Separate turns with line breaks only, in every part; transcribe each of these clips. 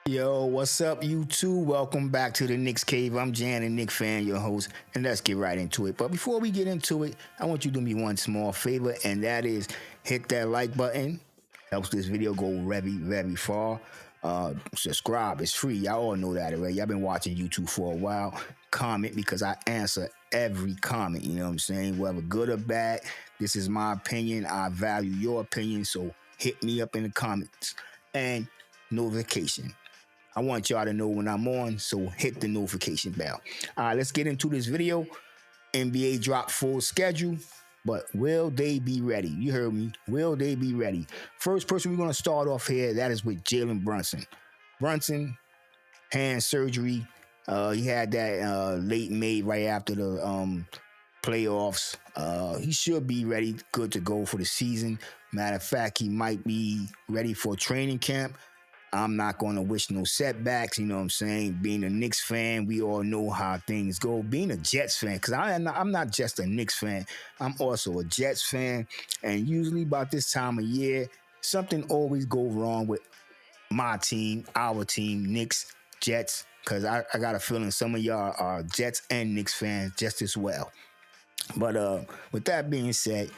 Yo, what's up, YouTube? Welcome back to the Knicks Cave. I'm Jan and Nick Fan, your host, and let's get right into it. But before we get into it, I want you to do me one small favor, and that is hit that like button. Helps this video go very far. Subscribe, it's free. Y'all all know that already. Y'all been watching YouTube for a while. Comment because I answer every comment. You know what I'm saying? Whether good or bad, this is my opinion. I value your opinion, so hit me up in the comments and notification. I want y'all to know when I'm on, so hit the notification bell. All right, let's get into this video. NBA dropped full schedule, but will they be ready? You heard me. Will they be ready? First person we're going to start off here, that is with Jalen Brunson. Brunson, hand surgery. He had that late May right after the playoffs. He should be ready, good to go for the season. Matter of fact, he might be ready for training camp. I'm not going to wish no setbacks, you know what I'm saying? Being a Knicks fan, we all know how things go. Being a Jets fan, because I'm not just a Knicks fan, I'm also a Jets fan. And usually about this time of year, something always go wrong with my team, our team, Knicks, Jets, because I got a feeling some of y'all are Jets and Knicks fans just as well. But with that being said,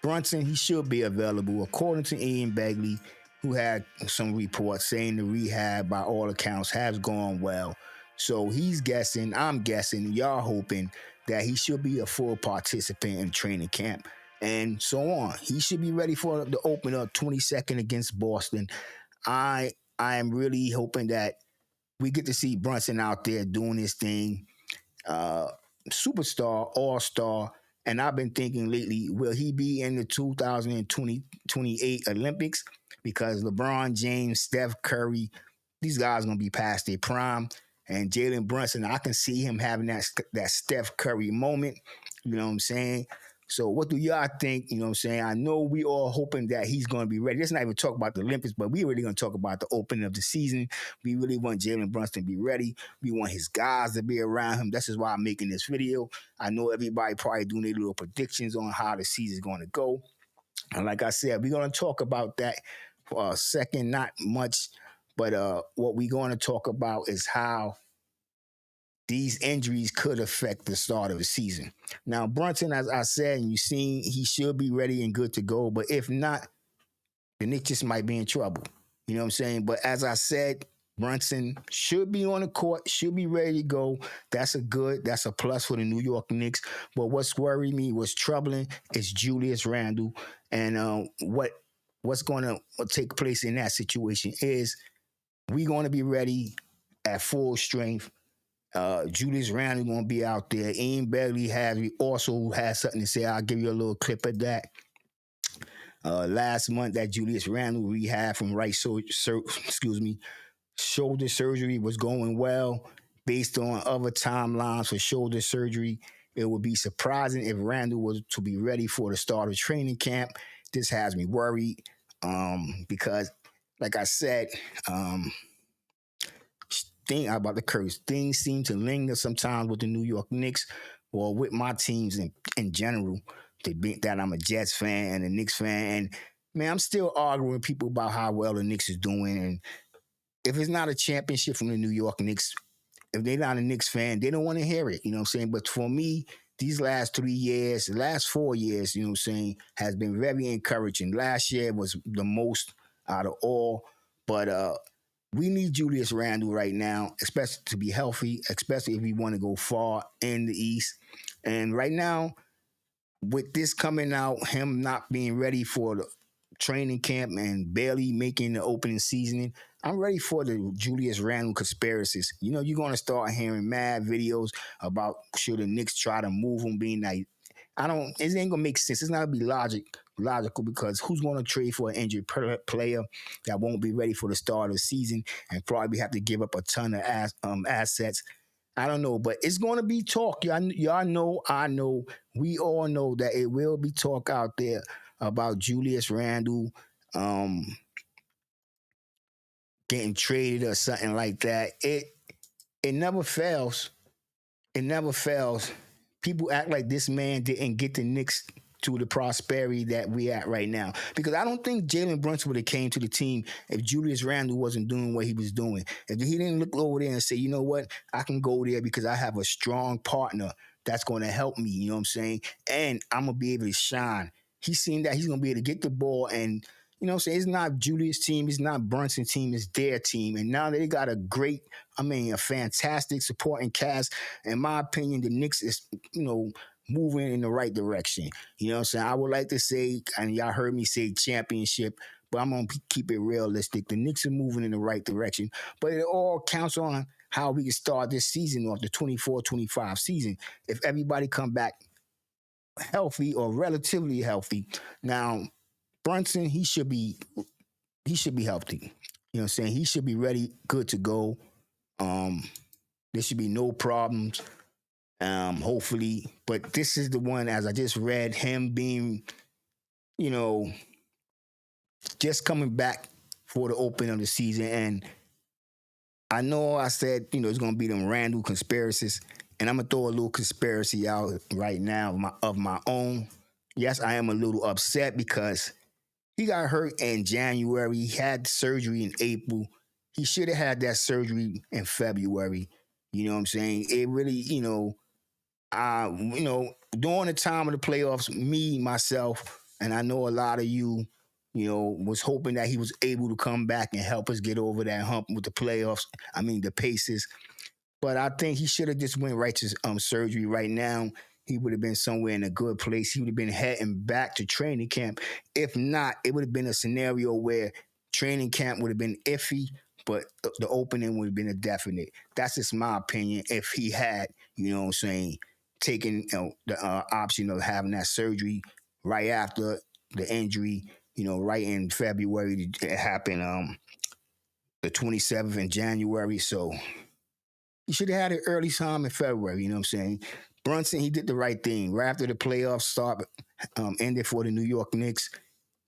Brunson, he should be available. According to Ian Begley, who had some reports saying the rehab, by all accounts, has gone well. So he's guessing, I'm guessing, y'all hoping that he should be a full participant in training camp and so on. He should be ready for the opener 22nd against Boston. I am really hoping that we get to see Brunson out there doing his thing. Uh, Superstar, all-star, and I've been thinking lately, will he be in the 2028 Olympics? Because LeBron James, Steph Curry, these guys are gonna be past their prime. And Jalen Brunson, I can see him having that Steph Curry moment. You know what I'm saying? So what do y'all think? You know what I'm saying? I know we all hoping that he's going to be ready. Let's not even talk about the Olympics, but we really going to talk about the opening of the season. We really want Jalen Brunson to be ready. We want his guys to be around him. This is why I'm making this video. I know everybody probably doing their little predictions on how the season's going to go. And like I said, we're going to talk about that for a second, not much. But what we're going to talk about is how these injuries could affect the start of the season. Now, Brunson, as I said, and you've seen, he should be ready and good to go. But if not, the Knicks just might be in trouble. You know what I'm saying? But as I said, Brunson should be on the court, should be ready to go. That's a plus for the New York Knicks. But what's worrying me, what's troubling, is Julius Randle. And what's going to take place in that situation is we're going to be ready at full strength. Julius Randle going to be out there. Ian Begley also has something to say. I'll give you a little clip of that. Last month, that Julius Randle rehab from shoulder surgery was going well. Based on other timelines for shoulder surgery, it would be surprising if Randle was to be ready for the start of training camp. This has me worried because, like I said, thing about the curse, things seem to linger sometimes with the New York Knicks or with my teams in general. That I'm a Jets fan and a Knicks fan. And man, I'm still arguing with people about how well the Knicks is doing. And if it's not a championship from the New York Knicks, if they're not a Knicks fan, they don't want to hear it. You know what I'm saying? But for me, these last 3 years, the last 4 years, you know what I'm saying, has been very encouraging. Last year was the most out of all. But we need Julius Randle right now, especially to be healthy, especially if we want to go far in the East. And right now, with this coming out, him not being ready for the training camp and barely making the opening season, I'm ready for the Julius Randle conspiracies. You know, you're going to start hearing mad videos about should the Knicks try to move him, being like, it ain't gonna make sense. It's not gonna be logical because who's gonna trade for an injured player that won't be ready for the start of the season and probably have to give up a ton of assets? I don't know, but it's gonna be talk. Y'all know, I know, we all know that it will be talk out there about Julius Randle getting traded or something like that. It never fails. It never fails. People act like this man didn't get the Knicks to the prosperity that we at right now. Because I don't think Jalen Brunson would have came to the team if Julius Randle wasn't doing what he was doing. If he didn't look over there and say, you know what, I can go there because I have a strong partner that's going to help me. You know what I'm saying? And I'm gonna be able to shine. He's seen that he's gonna be able to get the ball and. You know what I'm saying? It's not Julius' team, it's not Brunson's team, it's their team. And now they got a fantastic supporting cast. In my opinion, the Knicks is, moving in the right direction. You know what I'm saying? I would like to say, and y'all heard me say championship, but I'm going to keep it realistic. The Knicks are moving in the right direction, but it all counts on how we can start this season off, the 24-25 season. If everybody come back healthy or relatively healthy. Now, Brunson, he should be healthy. You know what I'm saying? He should be ready, good to go. Um, there should be no problems. Hopefully. But this is the one, as I just read, him being, you know, just coming back for the opening of the season. And I know I said, it's gonna be them Randle conspiracies. And I'm gonna throw a little conspiracy out right now of my own. Yes, I am a little upset because he got hurt in January. He had surgery in April. He should have had that surgery in February. You know what I'm saying? It really, during the time of the playoffs, me, myself, and I know a lot of you, was hoping that he was able to come back and help us get over that hump with the playoffs. I mean, the Pacers. But I think he should have just went right to surgery right now. He would have been somewhere in a good place. He would have been heading back to training camp. If not, it would have been a scenario where training camp would have been iffy, but the opening would have been a definite. That's just my opinion. If he had, taken the option of having that surgery right after the injury, right in February, it happened the 27th in January. So he should have had it early time in February, you know what I'm saying? Brunson, he did the right thing. Right after the playoffs start ended for the New York Knicks,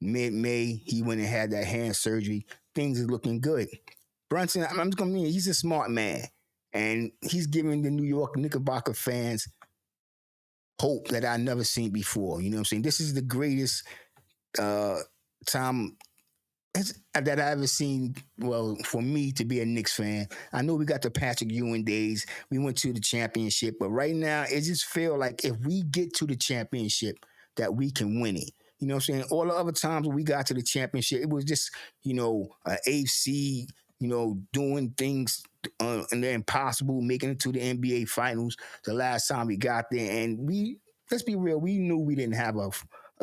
mid-May, he went and had that hand surgery. Things are looking good. Brunson, I'm just gonna mean he's a smart man. And he's giving the New York Knickerbocker fans hope that I never seen before. You know what I'm saying? This is the greatest uh, time that I ever seen. Well, for me to be a Knicks fan, I know we got the Patrick Ewing days. We went to the championship, but right now it just feel like if we get to the championship, that we can win it. You know what I'm saying? All the other times when we got to the championship, it was just an AFC, doing things and the impossible, making it to the NBA Finals. The last time we got there, and let's be real, we knew we didn't have a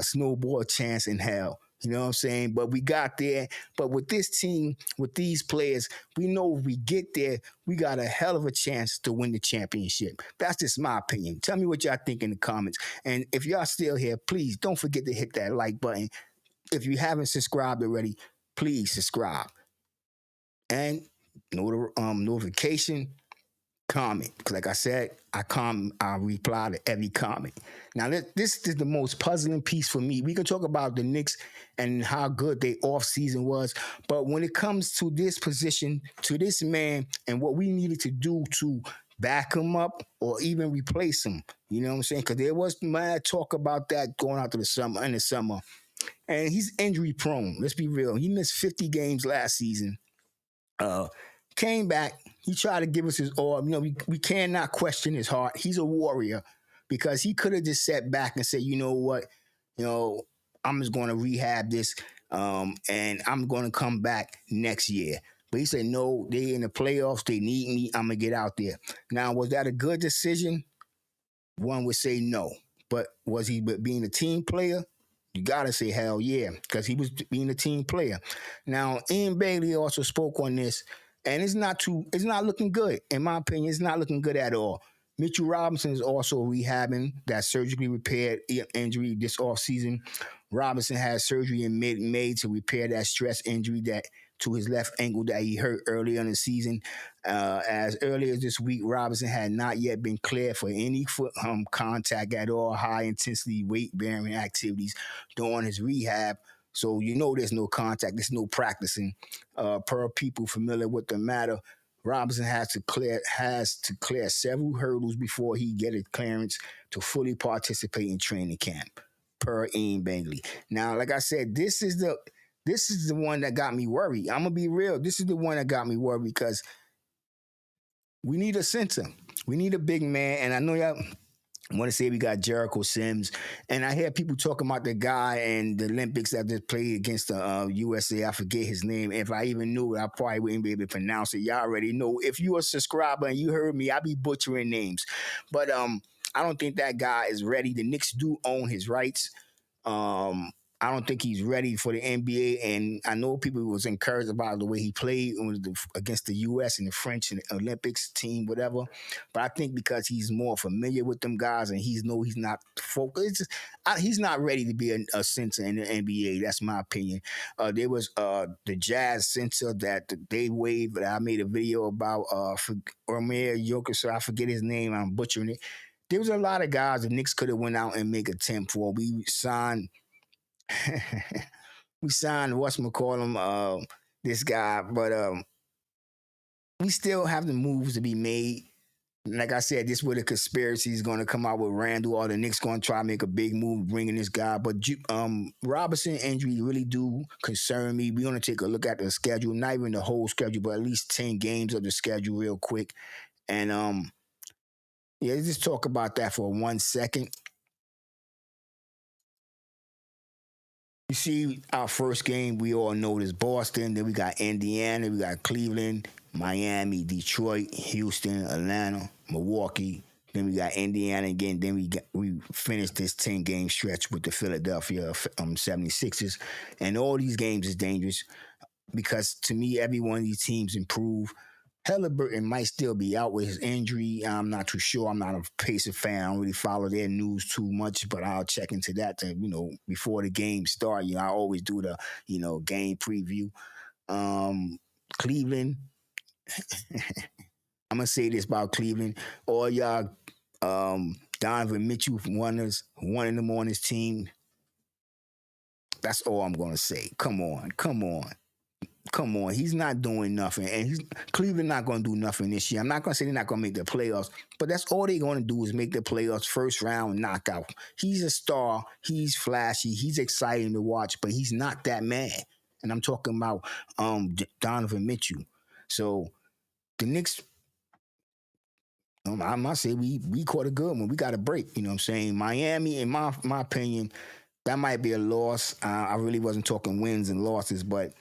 snowball chance in hell. You know what I'm saying? But we got there. But with this team, with these players, we know if we get there, we got a hell of a chance to win the championship. That's just my opinion. Tell me what y'all think in the comments. And if y'all still here, please don't forget to hit that like button. If you haven't subscribed already, please subscribe. And notification, comment. Because like I said, I reply to every comment. Now this is the most puzzling piece for me. We can talk about the Knicks and how good their off season was, but when it comes to this position, to this man, and what we needed to do to back him up or even replace him, you know what I'm saying? Because there was mad talk about that going out to the summer, and he's injury prone. Let's be real. He missed 50 games last season. Uh, Came back. He tried to give us his all. We cannot question his heart. He's a warrior because he could have just sat back and said, you know what, I'm just going to rehab this, and I'm going to come back next year. But he said, no, they in the playoffs. They need me. I'm going to get out there. Now, was that a good decision? One would say no. But was he being a team player? You gotta say hell yeah, because he was being a team player. Now, Ian Bailey also spoke on this, and it's not looking good. In my opinion, it's not looking good at all. Mitchell Robinson is also rehabbing that surgically repaired injury this offseason. Robinson had surgery in mid-May to repair that stress injury that to his left ankle that he hurt earlier in the season. As earlier this week, Robinson had not yet been cleared for any foot contact at all, high intensity weight bearing activities during his rehab. So there's no contact, there's no practicing. Per people familiar with the matter, Robinson has to clear several hurdles before he get a clearance to fully participate in training camp. per Ian Bangley. Now, like I said, this is the one that got me worried. I'm gonna be real. This is the one that got me worried because we need a center. We need a big man, and I know y'all want to say we got Jericho Sims, and I hear people talking about the guy in the Olympics that just played against the USA. I forget his name. If I even knew it, I probably wouldn't be able to pronounce it. Y'all already know. If you're a subscriber and you heard me, I be butchering names, but I don't think that guy is ready. The Knicks do own his rights. Um, I don't think he's ready for the NBA, and I know people was encouraged about the way he played against the U.S. and the French and the Olympics team, whatever. But I think because he's more familiar with them guys and he's not focused, he's not ready to be a center in the NBA. That's my opinion. There was the Jazz center that they waived that I made a video about for Omer Joker, so I forget his name. I'm butchering it. There was a lot of guys the Knicks could have went out and make a attempt for. We signed we signed whatchamacallem, this guy, but we still have the moves to be made. Like I said, this is where the conspiracy is going to come out with Randle, or the Knicks going to try to make a big move bringing this guy. But Robinson injury really do concern me. We're going to take a look at the schedule, not even the whole schedule, but at least 10 games of the schedule real quick. And yeah, let's just talk about that for 1 second. You see, our first game, we all know is Boston. Then we got Indiana, we got Cleveland, Miami, Detroit, Houston, Atlanta, Milwaukee. Then we got Indiana again. Then we finished this 10-game stretch with the Philadelphia 76ers. And all these games is dangerous because to me, every one of these teams improve. Halliburton might still be out with his injury. I'm not too sure. I'm not a Pacer fan. I don't really follow their news too much, but I'll check into that before the game start. I always do the, game preview. Cleveland. I'm gonna say this about Cleveland. All y'all Donovan Mitchell one in them on his team. That's all I'm gonna say. Come on. Come on, he's not doing nothing, and Cleveland not going to do nothing this year. I'm not going to say they're not going to make the playoffs, but that's all they're going to do is make the playoffs, first round knockout. He's a star, he's flashy, he's exciting to watch, but he's not that man. And I'm talking about Donovan Mitchell. So the Knicks, I must say we caught a good one. We got a break. You know what I'm saying? Miami, in my opinion, that might be a loss. I really wasn't talking wins and losses, but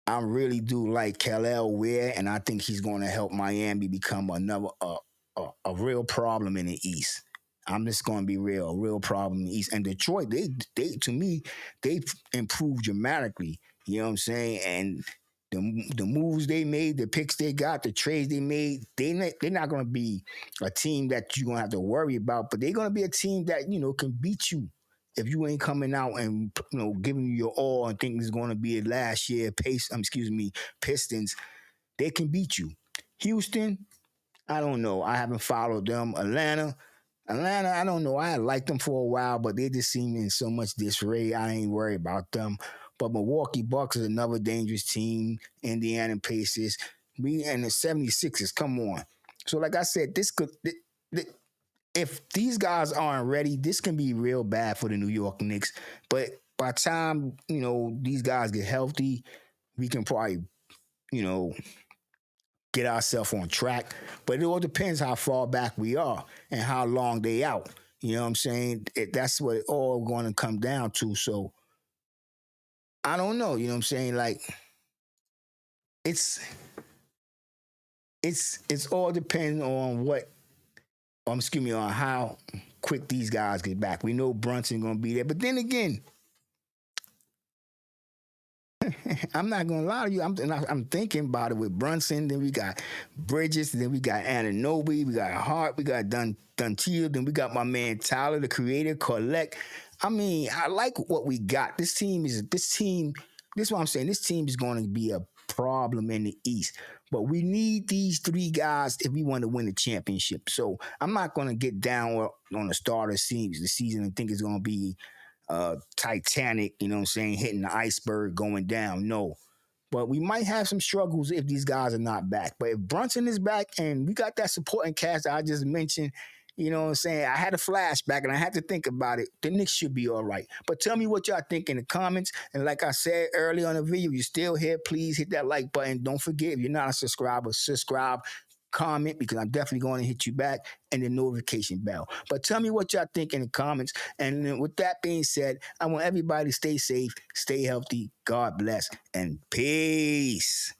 I really do like Kel'el Ware, and I think he's going to help Miami become another a real problem in the East. I'm just going to be real, a real problem in the East. And Detroit, they to me, they improved dramatically. You know what I'm saying? And the moves they made, the picks they got, the trades they made, they're not going to be a team that you're going to have to worry about, but they're going to be a team that can beat you if you ain't coming out and giving you your all and think it's going to be a last year Pistons. They can beat you. Houston, I don't know. I haven't followed them. Atlanta, I don't know. I liked them for a while, but they just seem in so much disarray. I ain't worried about them. But Milwaukee Bucks is another dangerous team. Indiana Pacers. We and the 76ers. Come on. So like I said, this could. If these guys aren't ready, this can be real bad for the New York Knicks. But by the time these guys get healthy, we can probably you know get ourselves on track. But it all depends how far back we are and how long they out. You know what I'm saying? That's what it all going to come down to. So I don't know. You know what I'm saying? Like it's it's all depending on excuse me, on how quick these guys get back. We know Brunson gonna be there, but then again, I'm not gonna lie to you. I'm thinking about it with Brunson. Then we got Bridges. Then we got Ananobi. We got Hart. We got Duntiel. Then we got my man Tyler, the creator, Collect. I mean, I like what we got. This team. This is what I'm saying. This team is going to be a problem in the East. But we need these three guys if we want to win the championship. So I'm not going to get down on the start of the season and think it's going to be Titanic, you know what I'm saying, hitting the iceberg going down. No. But we might have some struggles if these guys are not back. But if Brunson is back and we got that supporting cast that I just mentioned, You know what I'm saying? I had a flashback and I had to think about it. The Knicks should be all right. But tell me what y'all think in the comments. And like I said earlier on the video, you still here, please hit that like button. Don't forget, if you're not a subscriber, subscribe, comment, because I'm definitely going to hit you back, and the notification bell. But tell me what y'all think in the comments. And then with that being said, I want everybody to stay safe, stay healthy. God bless, and peace.